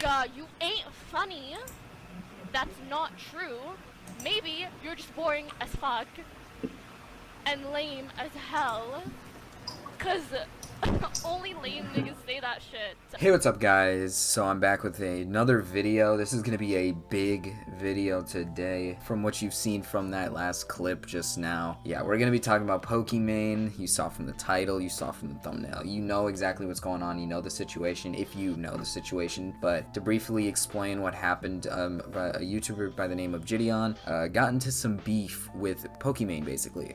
Nigga, you ain't funny. That's not true. Maybe you're just boring as fuck and lame as hell. Cause only lame niggas say that shit. Hey, what's up guys? So I'm back with another video. This is going to be a big video today from what you've seen from that last clip just now. Yeah, we're going to be talking about Pokimane. You saw from the title, you saw from the thumbnail. You know exactly what's going on. You know the situation if you know the situation. But to briefly explain what happened, a YouTuber by the name of Jidion got into some beef with Pokimane basically,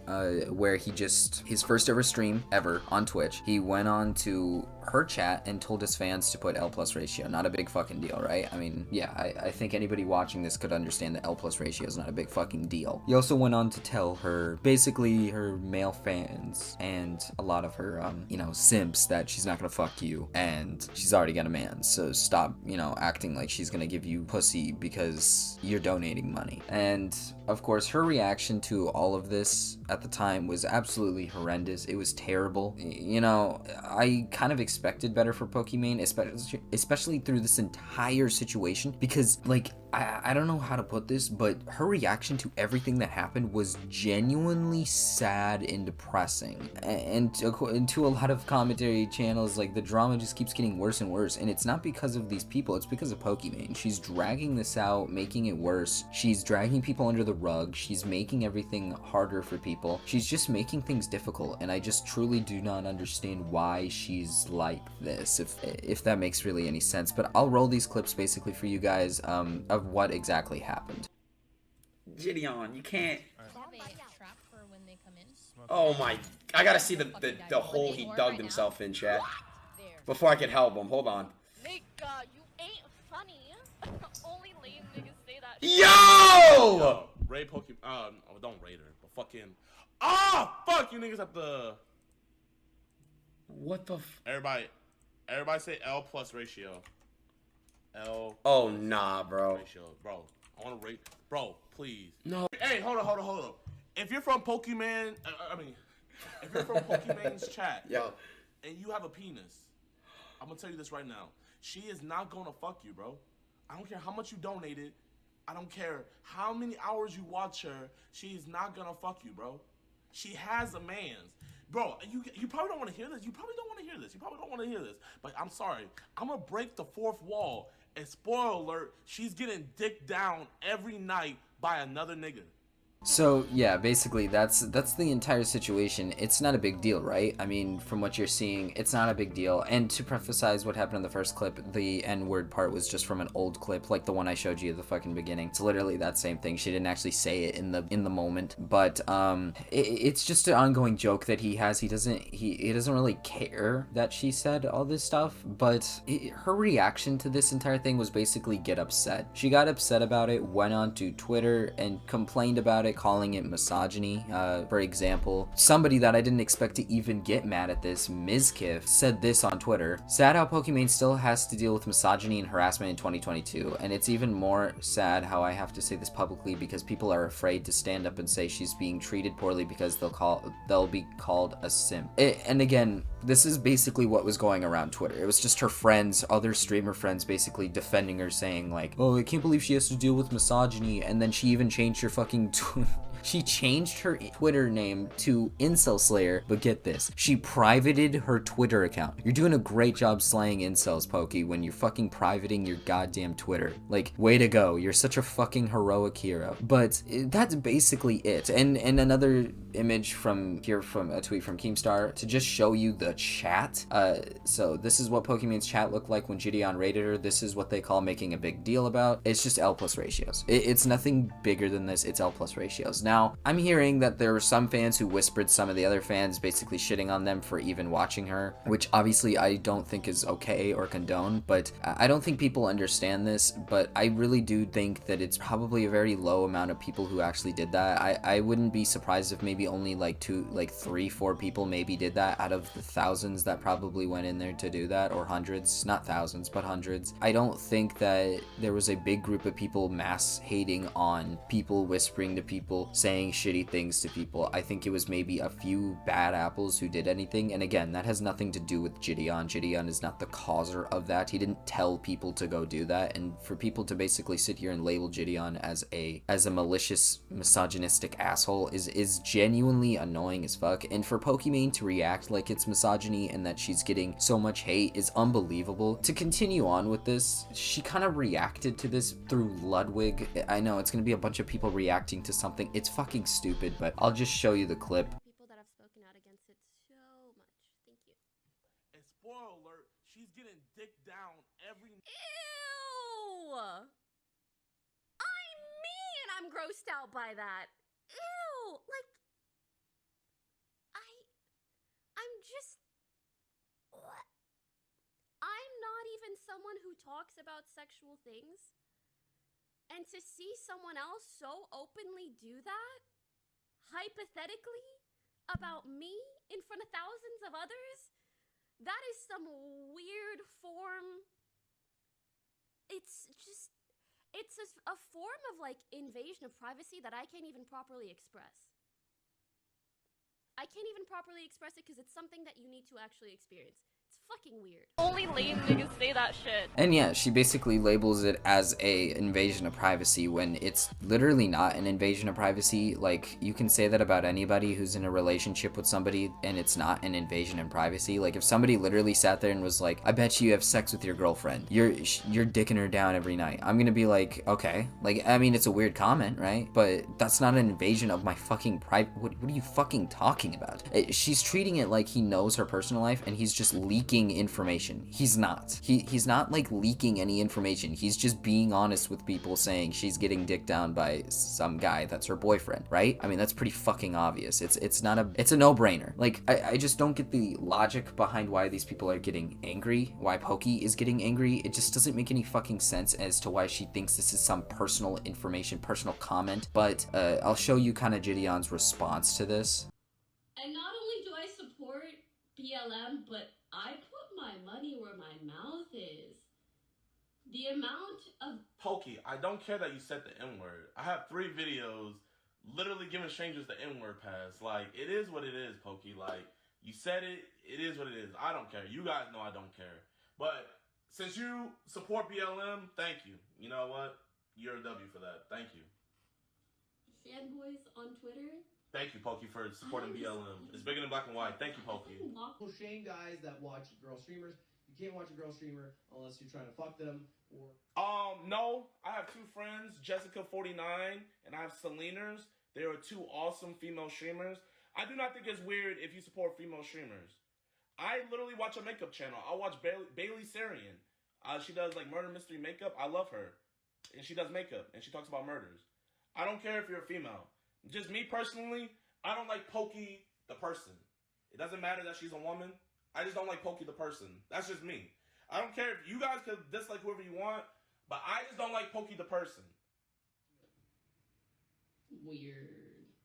where he just, his first ever stream ever on Twitch, he went on to her chat and told his fans to put L+ ratio. Not a big fucking deal, right? I mean, yeah, I think anybody watching this could understand that L+ ratio is not a big fucking deal. He also went on to tell her, basically her male fans and a lot of her, you know, simps that she's not gonna fuck you and she's already got a man. So stop, you know, acting like she's gonna give you pussy because you're donating money. And of course, her reaction to all of this at the time was absolutely horrendous. It was terrible. You know, I kind of expected better for Pokimane, especially through this entire situation, because like I don't know how to put this, but her reaction to everything that happened was genuinely sad and depressing. And to a lot of commentary channels, like the drama just keeps getting worse and worse. And it's not because of these people, it's because of Pokimane. She's dragging this out, making it worse. She's dragging people under the rug. She's making everything harder for people. She's just making things difficult. And I just truly do not understand why she's like this, if that makes really any sense. But I'll roll these clips basically for you guys of what exactly happened. Jidion, you can't. Oh my! I gotta see the hole he dug himself in, chat. Before I can help him, hold on. Nigga, you ain't funny. Only lame niggas say that shit. Yo! Raid Pokemon. Oh, don't raid her, but fucking. Ah, fuck you niggas at the. What the? Everybody say L+ ratio. L. Oh nah, bro. Ratio, bro. I want to rate, bro. Please. No. Hey, hold on. If you're from Pokimane, if you're from Pokimane's chat, Yo. and you have a penis, I'm gonna tell you this right now. She is not gonna fuck you, bro. I don't care how much you donated. I don't care how many hours you watch her. She is not gonna fuck you, bro. She has a man's. Bro, you probably don't want to hear this. You probably don't want to hear this. But I'm sorry. I'm going to break the fourth wall. And spoiler alert, she's getting dicked down every night by another nigga. So yeah, basically that's the entire situation. It's not a big deal, right? I mean, from what you're seeing, it's not a big deal. And to preface what happened in the first clip, the N-word part was just from an old clip, like the one I showed you at the fucking beginning. It's literally that same thing. She didn't actually say it in the moment, but it's just an ongoing joke that he has. He doesn't really care that she said all this stuff, but her reaction to this entire thing was basically get upset. She got upset about it, went on to Twitter and complained about it, calling it misogyny. For example, somebody that I didn't expect to even get mad at this, Mizkif, said this on Twitter: sad how Pokimane still has to deal with misogyny and harassment in 2022, and it's even more sad how I have to say this publicly because people are afraid to stand up and say she's being treated poorly because they'll be called a simp. And again, this is basically what was going around Twitter. It was just her friends, other streamer friends, basically defending her, saying like, oh, I can't believe she has to deal with misogyny. And then she even changed her fucking she changed her Twitter name to Incel Slayer, but get this, she privated her Twitter account. You're doing a great job slaying incels, Poki, when you're fucking privating your goddamn Twitter. Like, way to go. You're such a fucking heroic hero. But that's basically it. And another image from a tweet from Keemstar to just show you the chat. So this is what Pokimane's chat looked like when Jidion raided her. This is what they call making a big deal about. It's just L+ ratios. It's nothing bigger than this. It's L+ ratios. Now, I'm hearing that there were some fans who whispered some of the other fans basically shitting on them for even watching her, which obviously I don't think is okay or condone, but I don't think people understand this, but I really do think that it's probably a very low amount of people who actually did that. I wouldn't be surprised if maybe only like 3, 4 people maybe did that out of the thousands that probably went in there to do that, or hundreds, not thousands, but hundreds. I don't think that there was a big group of people mass hating on people, whispering to people, saying shitty things to people. I think it was maybe a few bad apples who did anything, and again, that has nothing to do with Jidion. Jidion is not the causer of that. He didn't tell people to go do that, and for people to basically sit here and label Jidion as a malicious, misogynistic asshole is genuinely annoying as fuck, and for Pokimane to react like it's misogyny and that she's getting so much hate is unbelievable. To continue on with this, she kind of reacted to this through Ludwig. I know it's gonna be a bunch of people reacting to something. It's fucking stupid, but I'll just show you the clip. People that have spoken out against it so much. Thank you. And spoiler alert, she's getting dicked down every. Ew! I'm grossed out by that. Ew! Like, I'm just. What? I'm not even someone who talks about sexual things. And to see someone else so openly do that, hypothetically, about me in front of thousands of others, that is some weird form. It's just, it's a form of like invasion of privacy that I can't even properly express. I can't even properly express it because it's something that you need to actually experience. It's fucking weird. Only lame niggas say that shit. And yeah, she basically labels it as a invasion of privacy when it's literally not an invasion of privacy. Like, you can say that about anybody who's in a relationship with somebody and it's not an invasion of privacy. Like, if somebody literally sat there and was like, I bet you have sex with your girlfriend, you're dicking her down every night, I'm gonna be like, okay. Like, I mean, it's a weird comment, right? But that's not an invasion of my fucking private. What are you fucking talking about? She's treating it like he knows her personal life and he's just leaking information. He's not. He's not like leaking any information. He's just being honest with people, saying she's getting dicked down by some guy that's her boyfriend, right? I mean, that's pretty fucking obvious. It's a no-brainer. Like, I just don't get the logic behind why these people are getting angry, why Poki is getting angry. It just doesn't make any fucking sense as to why she thinks this is some personal information, personal comment. But I'll show you kind of Jidion's response to this. And not only do I support BLM, but I put my money where my mouth is. The amount of... Pokey, I don't care that you said the N-word. I have 3 videos literally giving strangers the N-word pass. Like, it is what it is, Pokey. Like, you said it, it is what it is. I don't care. You guys know I don't care. But since you support BLM, thank you. You know what? You're a W for that. Thank you. Fanboys on Twitter. Thank you, Pokey, for supporting BLM. It's bigger than black and white. Thank you, Pokey. Shame guys that watch girl streamers. You can't watch a girl streamer unless you're trying to fuck them or... No. I have 2 friends, Jessica49 and I have Selena's. They are 2 awesome female streamers. I do not think it's weird if you support female streamers. I literally watch a makeup channel. I watch Bailey Sarian. She does like murder mystery makeup. I love her. And she does makeup and she talks about murders. I don't care if you're a female. Just me personally, I don't like Pokey the person. It doesn't matter that she's a woman. I just don't like Pokey the person. That's just me. I don't care if you guys could dislike whoever you want, but I just don't like Pokey the person. Weird.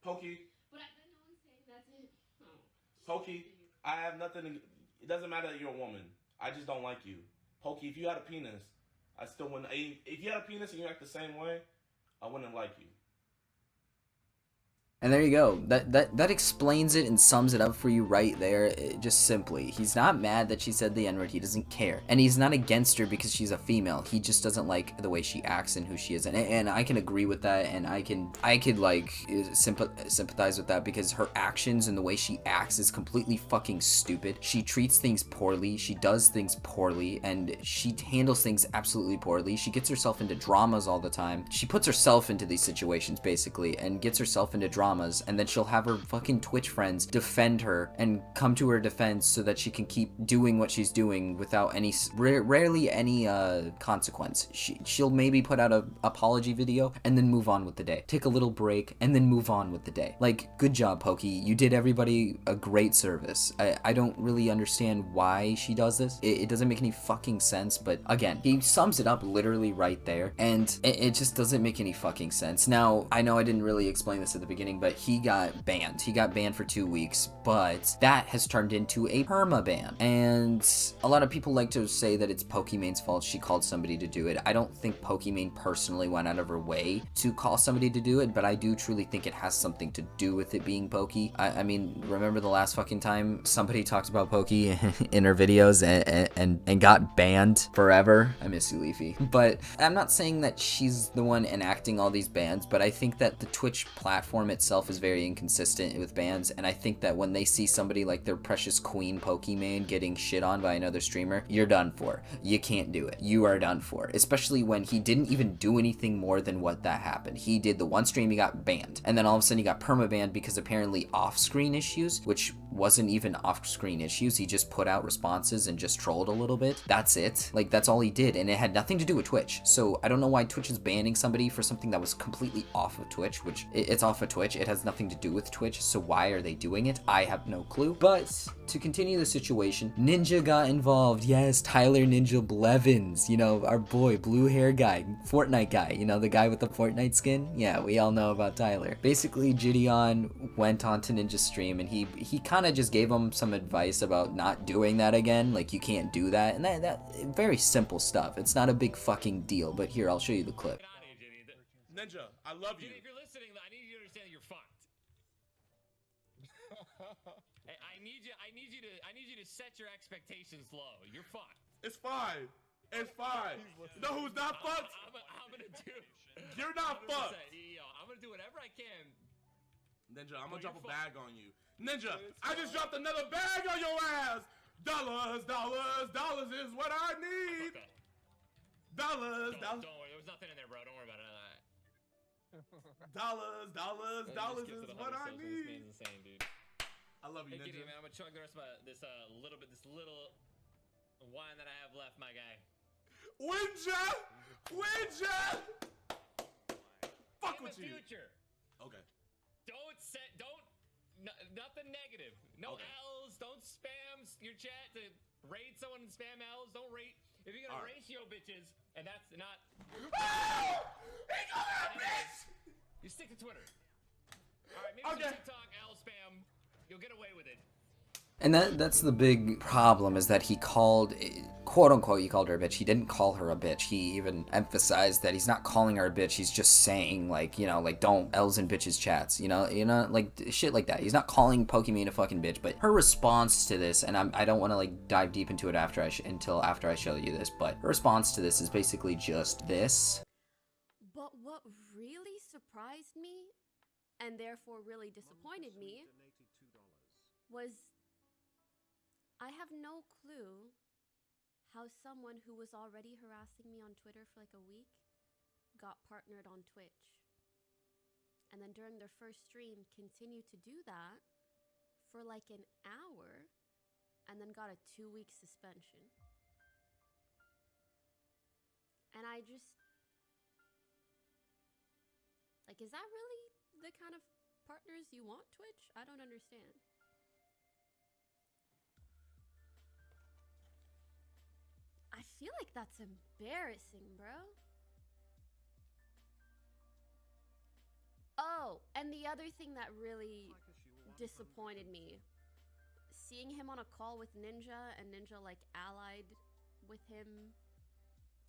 Pokey. But I bet no one's saying that's it. Oh. Pokey, I have nothing to... It doesn't matter that you're a woman. I just don't like you. Pokey, if you had a penis, I still wouldn't... If you had a penis and you act the same way, I wouldn't like you. And there you go. That explains it and sums it up for you right there. Just simply, he's not mad that she said the N-word. He doesn't care, and he's not against her because she's a female. He just doesn't like the way she acts and who she is, and I can agree with that, and I could like sympathize with that because her actions and the way she acts is completely fucking stupid. She treats things poorly. She does things poorly, and she handles things absolutely poorly. She gets herself into dramas all the time. She puts herself into these situations basically, and gets herself into dramas. And then she'll have her fucking Twitch friends defend her and come to her defense so that she can keep doing what she's doing without any, rarely any consequence. She'll maybe put out an apology video and then move on with the day. Take a little break and then move on with the day. Like, good job, Pokey. You did everybody a great service. I don't really understand why she does this. It doesn't make any fucking sense, but again, he sums it up literally right there, and it just doesn't make any fucking sense. Now, I know I didn't really explain this at the beginning, stream, but he got banned. He got banned for 2 weeks, but that has turned into a perma-ban. And a lot of people like to say that it's Pokimane's fault she called somebody to do it. I don't think Pokimane personally went out of her way to call somebody to do it, but I do truly think it has something to do with it being Poki. I mean, remember the last fucking time somebody talked about Poki in her videos and got banned forever? I miss you, Leafy. But I'm not saying that she's the one enacting all these bans, but I think that the Twitch platform itself is very inconsistent with bans, and I think that when they see somebody like their precious queen Pokimane getting shit on by another streamer, you're done for. You can't do it. You are done for. Especially when he didn't even do anything more than what that happened. He did the one stream, he got banned, and then all of a sudden he got perma-banned because apparently off-screen issues, which wasn't even off-screen issues. He just put out responses and just trolled a little bit. That's it. Like, that's all he did, and it had nothing to do with Twitch. So I don't know why Twitch is banning somebody for something that was completely off of Twitch, which it's off of Twitch. It has nothing to do with Twitch, so why are they doing it? I have no clue. But to continue the situation, Ninja got involved. Yes, Tyler Ninja Blevins, you know, our boy, blue hair guy, Fortnite guy, you know, the guy with the Fortnite skin. Yeah, we all know about Tyler. Basically, Jidion went onto Ninja's stream and he kind of just gave him some advice about not doing that again. Like, you can't do that. And that very simple stuff. It's not a big fucking deal, but here, I'll show you the clip. Ninja, I love you. If you're listening, I need you to understand that you're fucked. I need you to set your expectations low. You're fucked. It's fine. It's fine. You know who's not fucked? I'm gonna do. You're not fucked. Yo, I'm gonna do whatever I can. Ninja, I'm gonna drop a bag on you. Ninja, I just dropped another bag on your ass. Dollars, dollars, dollars is what I need. Okay. Dollars, Don't dollars. worry, there was nothing in there, bro. Don't worry about it. Dollars, dollars, dollars is what I This need. man's insane, dude. I love you, Hey, Gideon, Ninja. man, I'm gonna chug the rest of this little wine that I have left, my guy. Winja! Winja! Fuck In with the you. future, Okay. nothing negative. No Okay. L's. Don't spam your chat to rate someone and spam L's. Don't rate. If you're gonna All right. ratio bitches, and that's not. Oh! He got that bitch! You stick to Twitter. All right, maybe Okay. some TikTok, L spam. You'll get away with it. And that's the big problem, is that he called, quote unquote, he called her a bitch. He didn't call her a bitch. He even emphasized that he's not calling her a bitch. He's just saying, like, you know, like, don't L's and bitches chats, you know, like shit like that. He's not calling Pokimane a fucking bitch. But her response to this, and I don't want to like dive deep into it until after I show you this, but her response to this is basically just this. But what really surprised me, and therefore really disappointed me, was I have no clue how someone who was already harassing me on Twitter for like a week got partnered on Twitch. And then during their first stream continued to do that for like an hour and then got a 2-week suspension. And I just, like, is that really the kind of partners you want, Twitch? I don't understand. I feel like that's embarrassing, bro. Oh, and the other thing that really disappointed me, seeing him on a call with Ninja and Ninja like allied with him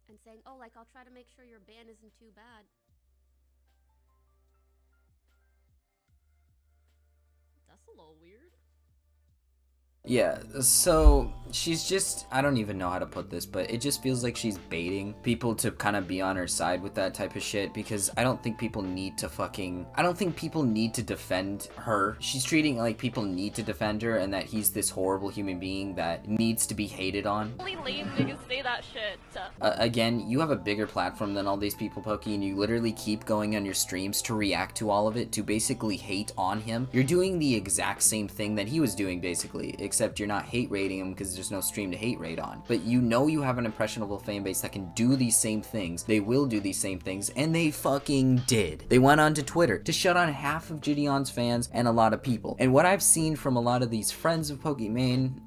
and saying, oh, like, I'll try to make sure your ban isn't too bad. That's a little weird. Yeah, so she's just, I don't even know how to put this, but it just feels like she's baiting people to kind of be on her side with that type of shit, because I don't think people need to defend her. She's treating it like people need to defend her and that he's this horrible human being that needs to be hated on. Only lame niggas say that shit. Again, you have a bigger platform than all these people, Poki, and you literally keep going on your streams to react to all of it, to basically hate on him. You're doing the exact same thing that he was doing, basically, except you're not hate rating him because there's no stream to hate rate on. But you know you have an impressionable fan base that can do these same things. They will do these same things, and they fucking did. They went on to Twitter to shut on half of Jidion's fans and a lot of people. And what I've seen from a lot of these friends of Pokimane,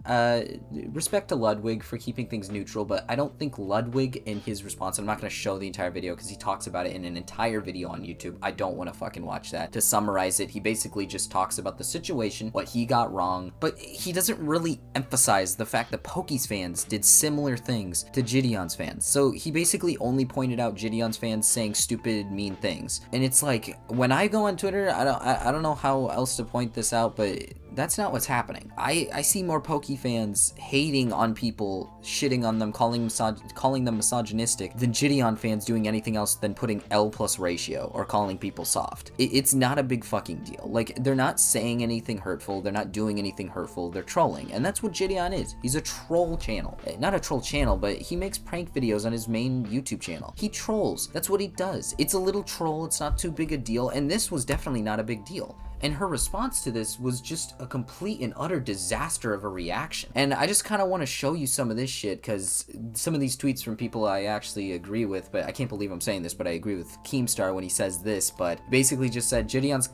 respect to Ludwig for keeping things neutral, but I don't think Ludwig in his response, I'm not going to show the entire video because he talks about it in an entire video on YouTube. I don't want to fucking watch that. To summarize it, he basically just talks about the situation, what he got wrong, but he doesn't really emphasize the fact that Poki's fans did similar things to Jidion's fans. So he basically only pointed out Jidion's fans saying stupid, mean things. And it's like, when I go on Twitter, I don't know how else to point this out, but that's not what's happening. I see more Poki fans hating on people, shitting on them, calling them misogynistic, than Jidion fans doing anything else than putting L+ ratio or calling people soft. It's not a big fucking deal. Like, they're not saying anything hurtful, they're not doing anything hurtful, they're trolling. And that's what Jidion is. He's a troll channel. Not a troll channel, but he makes prank videos on his main YouTube channel. He trolls. That's what he does. It's a little troll, it's not too big a deal, and this was definitely not a big deal. And her response to this was just a complete and utter disaster of a reaction. And I just kind of want to show you some of this shit, because some of these tweets from people I actually agree with, but I can't believe I'm saying this, but I agree with Keemstar when he says this, but basically just said, Jidion's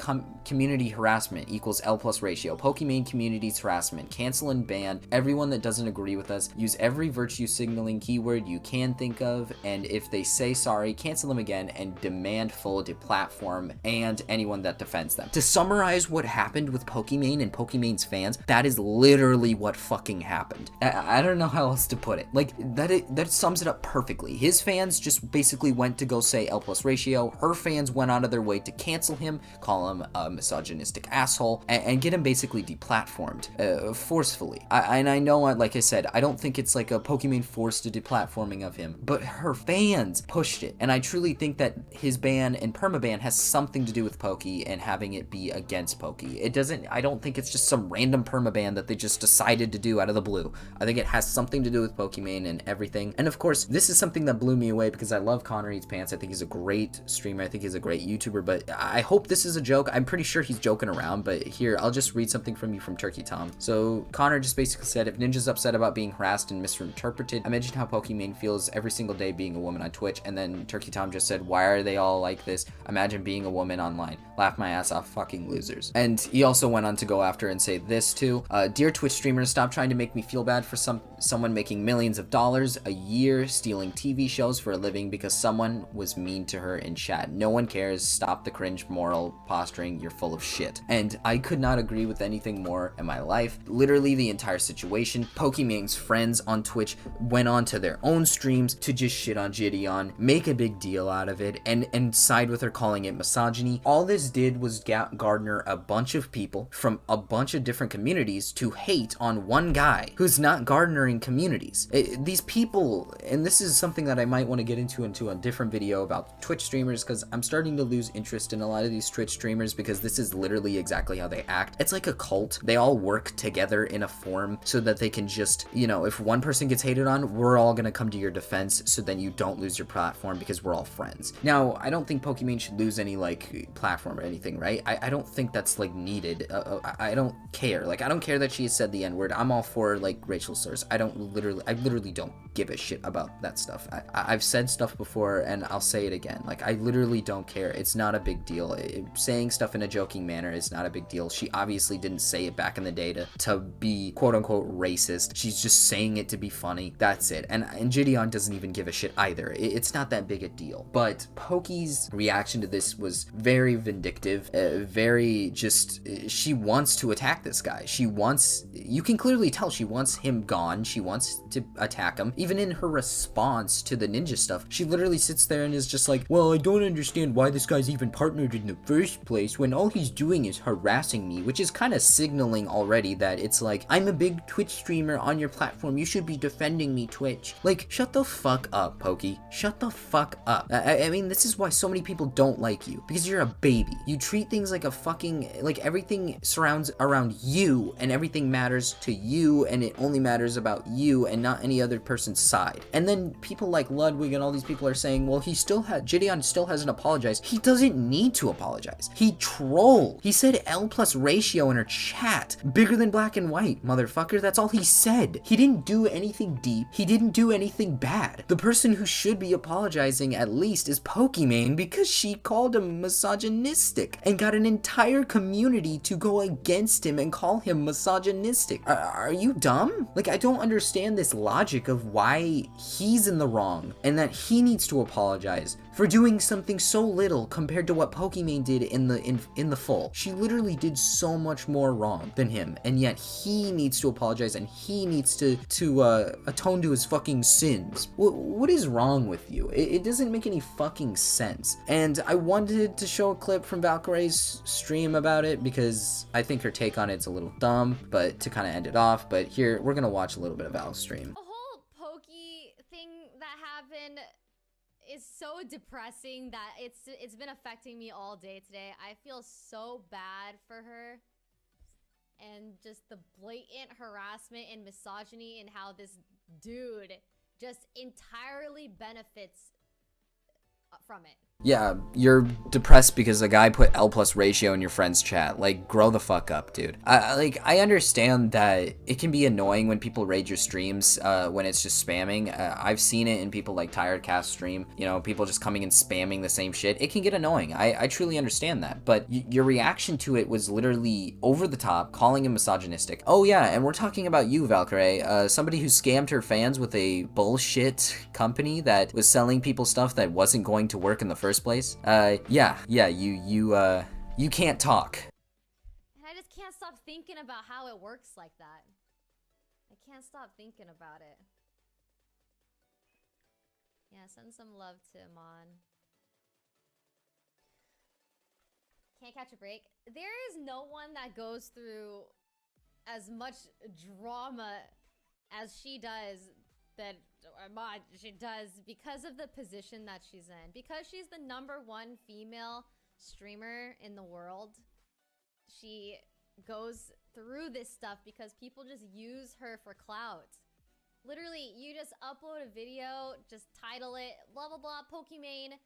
community harassment equals L+ ratio. Pokimane community's harassment. Cancel and ban everyone that doesn't agree with us. Use every virtue signaling keyword you can think of, and if they say sorry, cancel them again, and demand full deplatform and anyone that defends them. To summarize what happened with Pokimane and Pokimane's fans, that is literally what fucking happened. I don't know how else to put it. Like, that sums it up perfectly. His fans just basically went to go say L+ ratio. Her fans went out of their way to cancel him, call him a misogynistic asshole, and get him basically deplatformed, forcefully. And I know, like I said, I don't think it's like a Pokimane forced a deplatforming of him, but her fans pushed it. And I truly think that his ban and permaban has something to do with Poki and having it be against Poki. I don't think it's just some random permaban that they just decided to do out of the blue. I think it has something to do with Pokimane and everything. And of course, this is something that blew me away because I love Connor Eats Pants. I think he's a great streamer. I think he's a great YouTuber, but I hope this is a joke. I'm pretty sure he's joking around, but here, I'll just read something from you from Turkey Tom. So Connor just basically said, if Ninja's upset about being harassed and misinterpreted, imagine how Pokimane feels every single day being a woman on Twitch. And then Turkey Tom just said, why are they all like this? Imagine being a woman online. Laugh my ass off, fucking losers. And he also went on to go after and say this too. Dear Twitch streamers, stop trying to make me feel bad for someone making millions of dollars a year stealing TV shows for a living because someone was mean to her in chat. No one cares. Stop the cringe moral posturing. You're full of shit. And I could not agree with anything more in my life. Literally the entire situation. Pokimane's friends on Twitch went on to their own streams to just shit on Jidion, make a big deal out of it, and side with her calling it misogyny. All this did was garner a bunch of people from a bunch of different communities to hate on one guy who's not garnering communities. These people, and this is something that I might want to get into a different video about Twitch streamers, because I'm starting to lose interest in a lot of these Twitch streamers because this is literally exactly how they act. It's like a cult. They all work together in a form so that they can just, you know, if one person gets hated on, we're all gonna come to your defense so then you don't lose your platform because we're all friends. Now, I don't think Pokimane should lose any, like, platform or anything, right? I don't think that's, like, needed. I don't care. Like, I don't care that she has said the N-word. I'm all for, like, racial slurs. I literally don't give a shit about that stuff. I've said stuff before and I'll say it again. Like, I literally don't care. It's not a big deal. Saying stuff in a joking manner is not a big deal. She obviously didn't say it back in the day to be quote-unquote racist. She's just saying it to be funny. That's it. And Jidion doesn't even give a shit either. It's not that big a deal. But Poki's reaction to this was very vindictive, very just, she wants to attack this guy. You can clearly tell she wants him gone. She wants to attack him. Even in her response to the ninja stuff, she literally sits there and is just like, well, I don't understand why this guy's even partnered in the first place when all he's doing is harassing me, which is kind of signaling already that it's like, I'm a big Twitch streamer on your platform. You should be defending me, Twitch. Like, shut the fuck up, Poki. Shut the fuck up. I mean, this is why so many people don't like you, because you're a baby. You treat things like a fucking, like, everything surrounds around you, and everything matters to you, and it only matters about you and not any other person's side. And then people like Ludwig and all these people are saying, well, Jidion still hasn't apologized. He doesn't need to apologize. He trolled. He said L plus ratio in her chat. Bigger than black and white, motherfucker. That's all he said. He didn't do anything deep. He didn't do anything bad. The person who should be apologizing at least is Pokimane, because she called him misogynistic and got an entire community to go against him and call him misogynistic. Are you dumb? Like, I don't understand this logic of why he's in the wrong and that he needs to apologize for doing something so little compared to what Pokimane did in the full. She literally did so much more wrong than him, and yet he needs to apologize and he needs to atone to his fucking sins. What is wrong with you? It doesn't make any fucking sense. And I wanted to show a clip from Valkyrie's stream about it because I think her take on it's a little dumb, but to kind of end it off. But here, we're gonna watch a little bit of Val's stream. The whole Pokey thing that happened is so depressing that it's been affecting me all day today. I feel so bad for her. And just the blatant harassment and misogyny and how this dude just entirely benefits from it. Yeah, you're depressed because a guy put L plus ratio in your friend's chat. Like, grow the fuck up, dude. I understand that it can be annoying when people raid your streams when it's just spamming. I've seen it in people like Tired Cast stream, you know, people just coming and spamming the same shit. It can get annoying. I truly understand that. But your reaction to it was literally over the top, calling him misogynistic. Oh yeah, and we're talking about you, Valkyrie, somebody who scammed her fans with a bullshit company that was selling people stuff that wasn't going to work in the first place. You can't talk. And I just can't stop thinking about how it works like that. I can't stop thinking about it. Yeah, send some love to Amon. Can't catch a break. There is no one that goes through as much drama as she does she does because of the position that she's in. Because she's the #1 female streamer in the world, she goes through this stuff because people just use her for clout. Literally, you just upload a video, just title it, blah, blah, blah, Pokimane,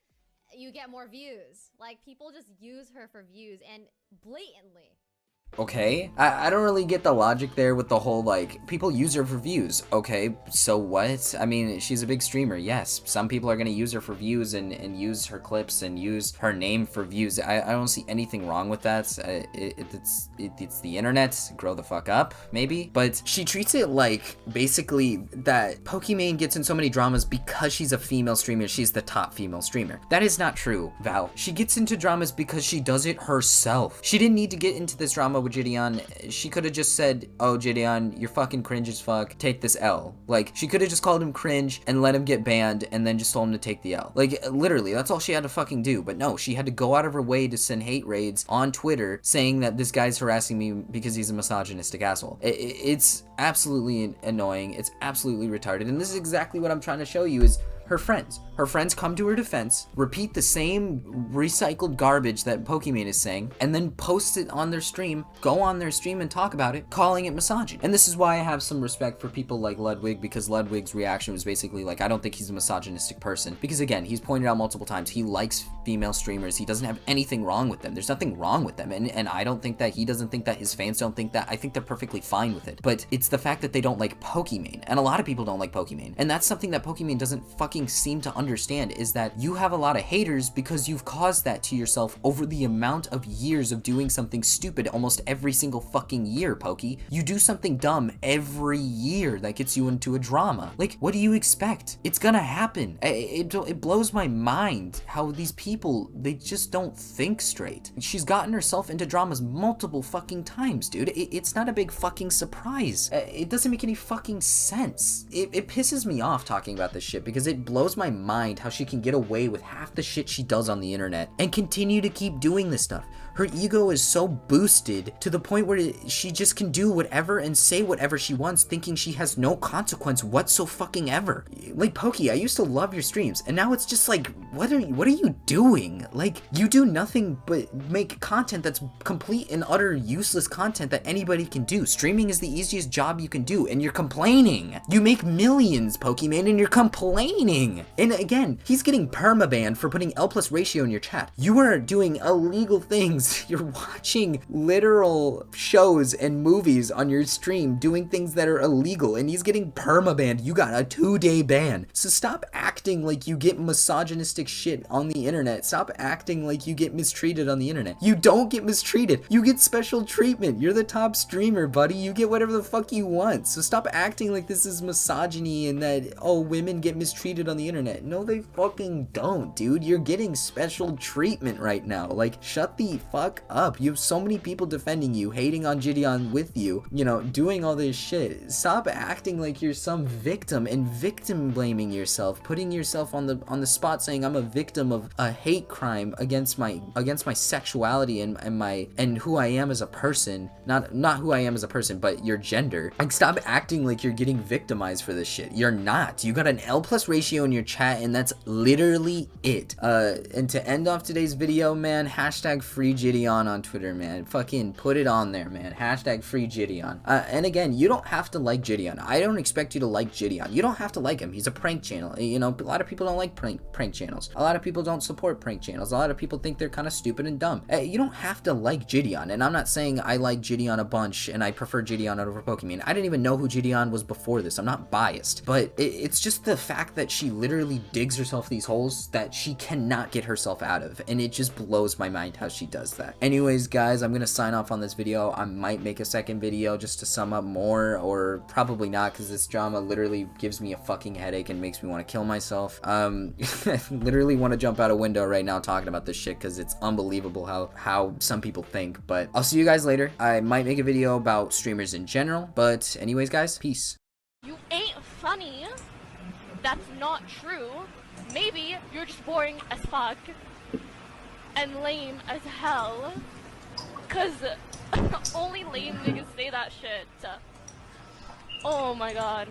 you get more views. Like, people just use her for views, and blatantly. Okay, I don't really get the logic there with the whole, like, people use her for views. Okay, so what? I mean, she's a big streamer, yes. Some people are gonna use her for views and use her clips and use her name for views. I don't see anything wrong with that. It's the internet, grow the fuck up, maybe? But she treats it like, basically, that Pokimane gets in so many dramas because she's a female streamer, she's the top female streamer. That is not true, Val. She gets into dramas because she does it herself. She didn't need to get into this drama with Jidion. She could have just said, oh, Jidion, you're fucking cringe as fuck, take this L. Like, she could have just called him cringe and let him get banned and then just told him to take the L. Like, literally, that's all she had to fucking do. But no, she had to go out of her way to send hate raids on Twitter saying that this guy's harassing me because he's a misogynistic asshole. It's absolutely annoying. It's absolutely retarded. And this is exactly what I'm trying to show you is her friends. Her friends come to her defense, repeat the same recycled garbage that Pokimane is saying, and then post it on their stream, go on their stream and talk about it, calling it misogyny. And this is why I have some respect for people like Ludwig, because Ludwig's reaction was basically like, I don't think he's a misogynistic person. Because again, he's pointed out multiple times, he likes female streamers, he doesn't have anything wrong with them. There's nothing wrong with them. And I don't think that, he doesn't think that, his fans don't think that. I think they're perfectly fine with it. But it's the fact that they don't like Pokimane. And a lot of people don't like Pokimane. And that's something that Pokimane doesn't fucking seem to understand, is that you have a lot of haters because you've caused that to yourself over the amount of years of doing something stupid almost every single fucking year, Pokey. You do something dumb every year that gets you into a drama. Like, what do you expect? It's gonna happen. It blows my mind how these people, they just don't think straight. She's gotten herself into dramas multiple fucking times, dude. It's not a big fucking surprise. It doesn't make any fucking sense. It pisses me off talking about this shit because it it blows my mind how she can get away with half the shit she does on the internet and continue to keep doing this stuff. Her ego is so boosted to the point where she just can do whatever and say whatever she wants, thinking she has no consequence whatsoever. Like, Poki, I used to love your streams, and now it's just like, what are you doing? Like, you do nothing but make content that's complete and utter useless content that anybody can do. Streaming is the easiest job you can do, and you're complaining. You make millions, Pokimane, and you're complaining. And again, he's getting permabanned for putting L+ ratio in your chat. You are doing illegal things. You're watching literal shows and movies on your stream doing things that are illegal, and he's getting permabanned. You got a 2-day ban. So stop acting like you get misogynistic shit on the internet. Stop acting like you get mistreated on the internet. You don't get mistreated. You get special treatment. You're the top streamer, buddy. You get whatever the fuck you want. So stop acting like this is misogyny and that, oh, women get mistreated on the internet. No, they fucking don't, dude. You're getting special treatment right now. Like, shut the fuck up. You have so many people defending you, hating on Jidion with you, you know, doing all this shit. Stop acting like you're some victim and victim blaming yourself, putting yourself on the spot saying I'm a victim of a hate crime against my sexuality and who I am as a person. Not who I am as a person, but your gender. Like, stop acting like you're getting victimized for this shit. You're not. You got an L+ ratio in your chat, and that's literally it. And to end off today's video, man, hashtag free Jidion on Twitter, man. Fucking put it on there, man. Hashtag free Jidion. And again, you don't have to like Jidion. I don't expect you to like Jidion. You don't have to like him. He's a prank channel. You know, a lot of people don't like prank channels. A lot of people don't support prank channels. A lot of people think they're kind of stupid and dumb. You don't have to like Jidion. And I'm not saying I like Jidion a bunch and I prefer Jidion over Pokimane. I didn't even know who Jidion was before this. I'm not biased. But it's just the fact that she literally digs herself these holes that she cannot get herself out of. And it just blows my mind how she does that. Anyways, guys, I'm gonna sign off on this video. I might make a second video just to sum up more, or probably not, because this drama literally gives me a fucking headache and makes me want to kill myself. I literally want to jump out a window right now talking about this shit because it's unbelievable how some people think. But I'll see you guys later. I might make a video about streamers in general, but anyways, guys, peace. You ain't funny. That's not true. Maybe you're just boring as fuck and lame as hell. Cause only lame niggas say that shit. Oh my god.